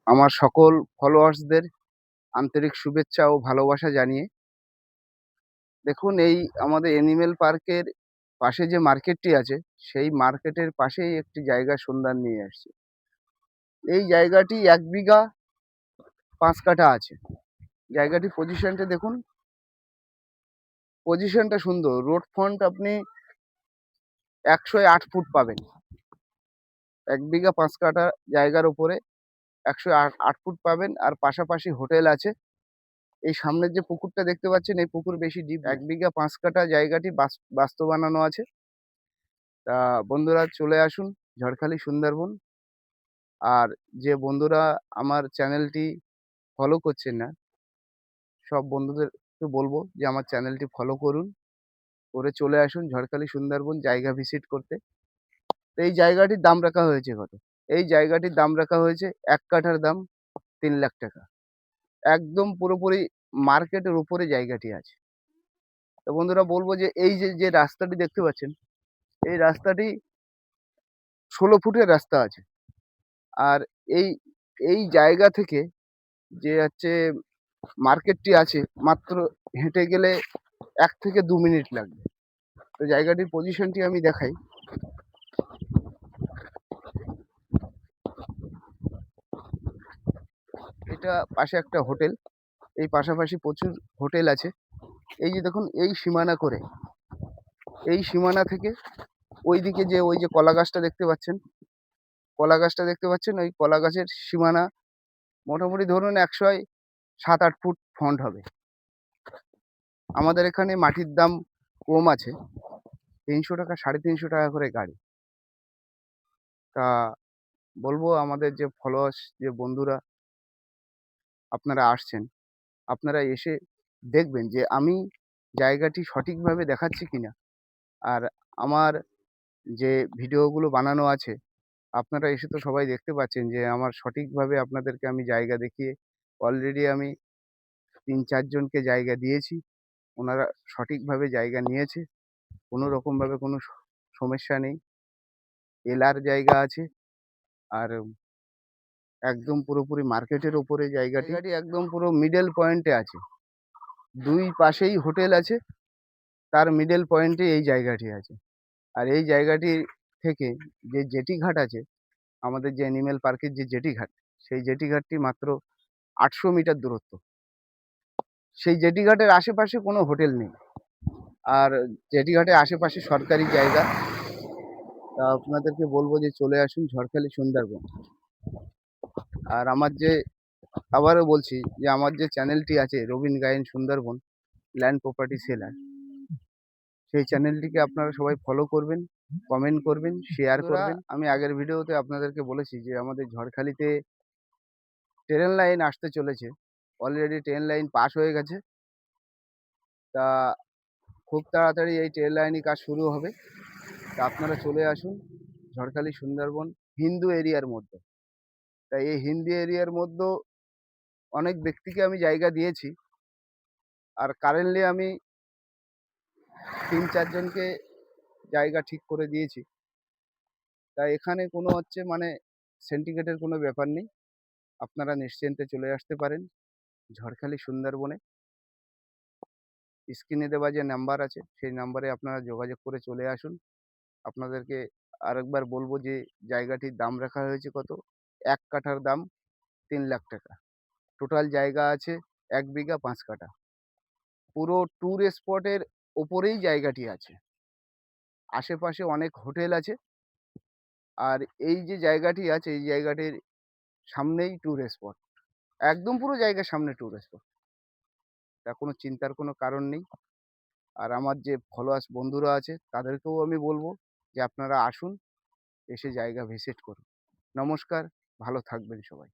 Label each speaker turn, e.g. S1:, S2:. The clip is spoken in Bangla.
S1: আমার সকল ফলোয়ার্সদের আন্তরিক শুভেচ্ছা ও ভালোবাসা জানিয়ে দেখুন এই আমাদের অ্যানিমেল পার্কের পাশে যে মার্কেটটি আছে, সেই মার্কেটের পাশেই একটি জায়গার সন্ধান নিয়ে আসছি। এই জায়গাটি ১ বিঘা ৫ কাঠা আছে। জায়গাটির পজিশনটা দেখুন, পজিশনটা সুন্দর। রোড ফ্রন্ট আপনি ১০৮ ফুট পাবেন। ১ বিঘা ৫ কাঠা জায়গার উপরে ১০৮ ফুট পাবেন, আর পাশাপাশি হোটেল আছে। এই সামনের যে পুকুরটা দেখতে পাচ্ছেন, এই পুকুর বেশি ডিপ ১ বিঘা ৫ কাঠা জায়গাটি বাস্তু বানানো আছে। তা বন্ধুরা চলে আসুন ঝড়খালি সুন্দরবন। আর যে বন্ধুরা আমার চ্যানেলটি ফলো করছেন না, সব বন্ধুদেরকে বলবো যে আমার চ্যানেলটি ফলো করুন, করে চলে আসুন ঝড়খালি সুন্দরবন জায়গা ভিজিট করতে। তো এই জায়গাটির দাম রাখা হয়েছে কত? এই জায়গাটির দাম রাখা হয়েছে ১ কাঠার দাম ৩,০০,০০০ টাকা। একদম পুরোপুরি মার্কেটের উপরে জায়গাটি আছে। তো বন্ধুরা বলবো যে এই যে রাস্তাটি দেখতে পাচ্ছেন, এই রাস্তাটি ১৬ ফুটের রাস্তা আছে। আর এই এই জায়গা থেকে যে হচ্ছে মার্কেটটি আছে, মাত্র হেঁটে গেলে ১ থেকে ২ মিনিট লাগবে। তো জায়গাটির পজিশনটি আমি দেখাই। এটা পাশে একটা হোটেল। এই পাশাপাশি প্রচুর হোটেল আছে। এই যে দেখুন, এই সীমানা করে, এই সীমানা থেকে ওইদিকে যে ওই যে কলা গাছটা দেখতে পাচ্ছেন, কলা গাছটা দেখতে পাচ্ছেন, ওই কলা গাছের সীমানা মোটামুটি ধরুন ৭-৮ ফুট ফ্রন্ট হবে। আমাদের এখানে মাটির দাম কম আছে। ৩০০ টাকা, ৳৩৫০ করে গাড়ি। তা বলবো আমাদের যে ফলোয়ার্স যে বন্ধুরা আপনারা আসছেন, আপনারা এসে দেখবেন যে আমি জায়গাটি সঠিকভাবে দেখাচ্ছি কিনা। আর আমার যে ভিডিওগুলো বানানো আছে, আপনারা এসে তো সবাই দেখতে পাচ্ছেন যে আমার সঠিকভাবে আপনাদেরকে আমি জায়গা দেখিয়ে অলরেডি আমি ৩-৪ জনকে জায়গা দিয়েছি। ওনারা সঠিকভাবে জায়গা নিয়েছে। কোনো রকমভাবে কোনো সমস্যা নেই। এলার জায়গা আছে। আর একদম পুরোপুরি মার্কেটের ওপরে জায়গাটি। জায়গাটি একদম পুরো মিডল পয়েন্টে আছে। ২ পাশেই হোটেল আছে। তার মিডল পয়েন্টে এই জায়গাটি আছে। আর এই জায়গাটি থেকে যে জেটি ঘাট আছে, আমাদের যে অ্যানিমেল পার্কের যে জেটি ঘাট, সেই জেটি ঘাটটি মাত্র ৮০০ মিটার দূরত্ব। সেই জেটি ঘাটের আশেপাশে কোনো হোটেল নেই। আর জেটি ঘাটের আশেপাশে সরকারি জায়গা। তা আপনাদেরকে বলবো যে চলে আসুন ঝড়খালি সুন্দরবন। আর আমার যে আবারও বলছি যে আমার যে চ্যানেলটি আছে Robin Gayen Sundarban land property seller, সেই চ্যানেলটিকে আপনারা সবাই ফলো করবেন, কমেন্ট করবেন, শেয়ার করবেন। আমি আগের ভিডিওতে আপনাদেরকে বলেছি যে আমাদের ঝড়খালিতে ট্রেন লাইন আসতে চলেছে। অলরেডি ট্রেন লাইন পাস হয়ে গেছে। তা খুব তাড়াতাড়ি এই ট্রেন লাইনের কাজ শুরু হবে। তা আপনারা চলে আসুন ঝড়খালি সুন্দরবন হিন্দু এরিয়ার মধ্যে। তাই এই হিন্দু এরিয়ার মধ্যেও অনেক ব্যক্তিকে আমি জায়গা দিয়েছি। আর কারেন্টলি আমি ৩-৪ জনকে জায়গা ঠিক করে দিয়েছি। তাই এখানে কোনো হচ্ছে মানে সিন্ডিকেটের কোনো ব্যাপার নেই। আপনারা নিশ্চিন্তে চলে আসতে পারেন ঝড়খালি সুন্দরবনে। স্ক্রিনে দেওয়া যে নাম্বার আছে, সেই নাম্বারে আপনারা যোগাযোগ করে চলে আসুন। আপনাদেরকে আরেকবার বলবো যে জায়গাটির দাম রাখা হয়েছে কত? ১ কাঠার দাম ৳৩,০০,০০০ টাকা। টোটাল জায়গা আছে ১ বিঘা ৫ কাঠা। পুরো ট্যুর স্পটের ওপরেই জায়গাটি আছে। আশেপাশে অনেক হোটেল আছে। আর এই যে জায়গাটি আছে, এই জায়গাটির সামনেই ট্যুর স্পট। একদম পুরো জায়গার সামনে ট্যুর স্পট। তা কোনো চিন্তার কোনো কারণ নেই। আর আমার যে ফলোয়ার্স বন্ধুরা আছে, তাদেরকেও আমি বলবো যে আপনারা আসুন, এসে জায়গা ভিজিট করুন। নমস্কার, ভালো থাকবেন সবাই।